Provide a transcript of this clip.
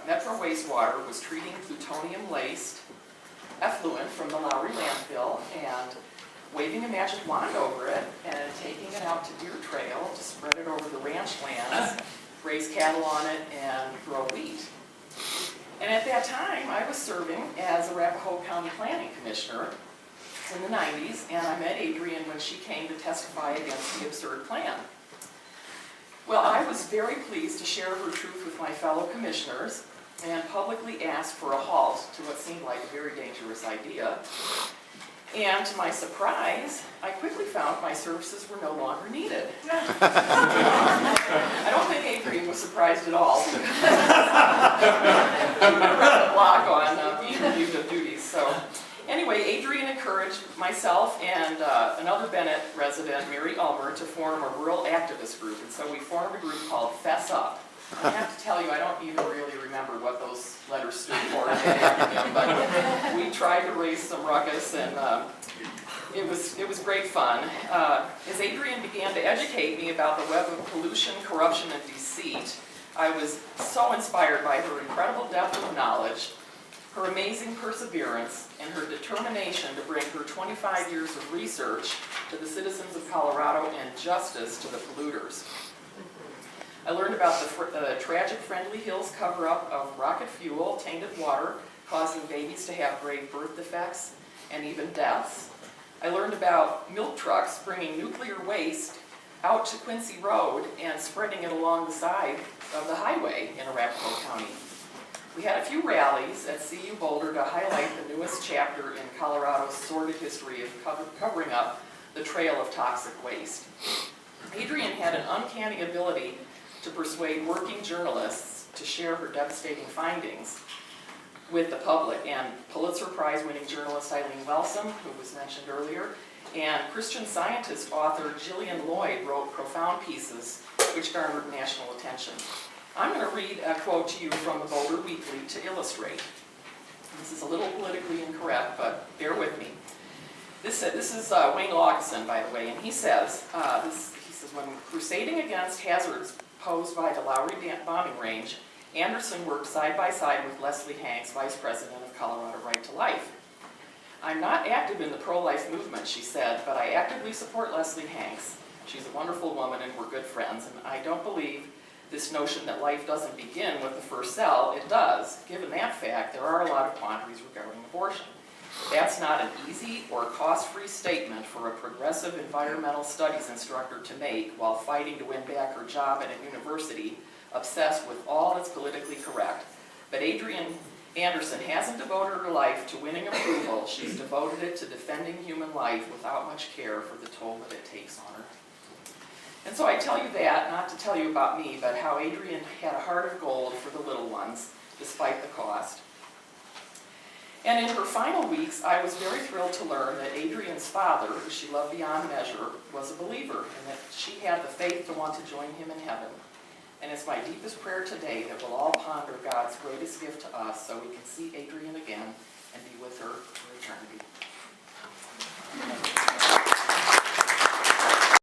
Metro Wastewater was treating plutonium-laced effluent from the Lowry landfill and waving a magic wand over it and taking it out to Deer Trail to spread it over the ranch lands, raise cattle on it, and grow wheat. And at that time, I was serving as Arapahoe County Planning Commissioner in the 90s, and I met Adrienne when she came to testify against the absurd plan. Well, I was very pleased to share her truth with my fellow commissioners and publicly asked for a halt to what seemed like a very dangerous idea. And to my surprise, I quickly found my services were no longer needed. I don't think Adrienne was surprised at all. I read the blog on being relieved of duties. So anyway, Adrienne encouraged myself and another Bennett resident, Mary Ulmer, to form a rural activist group. And so we formed a group called Fess Up. I have to tell you, I don't even really remember what those letters stood for in the acronym, but we tried to raise some ruckus, and it was great fun. As Adrienne began to educate me about the web of pollution, corruption, and deceit, I was so inspired by her incredible depth of knowledge, her amazing perseverance, and her determination to bring her 25 years of research to the citizens of Colorado and justice to the polluters. I learned about the tragic Friendly Hills cover-up of rocket fuel, tainted water, causing babies to have grave birth defects and even deaths. I learned about milk trucks bringing nuclear waste out to Quincy Road and spreading it along the side of the highway in Arapahoe County. We had a few rallies at CU Boulder to highlight the newest chapter in Colorado's sordid history of covering up the trail of toxic waste. Adrienne had an uncanny ability to persuade working journalists to share her devastating findings with the public, and Pulitzer Prize-winning journalist Eileen Wellsome, who was mentioned earlier, and Christian Scientist author Gillian Lloyd wrote profound pieces which garnered national attention. I'm going to read a quote to you from the Boulder Weekly to illustrate. This is a little politically incorrect, but bear with me. This is Wayne Laugesen, by the way, and he says, when crusading against hazards posed by the Lowry bombing range, Anderson worked side by side with Leslie Hanks, Vice President of Colorado Right to Life. I'm not active in the pro-life movement, she said, but I actively support Leslie Hanks. She's a wonderful woman and we're good friends, and I don't believe this notion that life doesn't begin with the first cell. It does. Given that fact, there are a lot of quandaries regarding abortion. That's not an easy or cost-free statement for a progressive environmental studies instructor to make while fighting to win back her job at a university obsessed with all that's politically correct. But Adrienne Anderson hasn't devoted her life to winning approval. She's devoted it to defending human life without much care for the toll that it takes on her. And so I tell you that, not to tell you about me, but how Adrienne had a heart of gold for the little ones, despite the cost. And in her final weeks, I was very thrilled to learn that Adrienne's father, who she loved beyond measure, was a believer, and that she had the faith to want to join him in heaven. And it's my deepest prayer today that we'll all ponder God's greatest gift to us so we can see Adrienne again and be with her for eternity.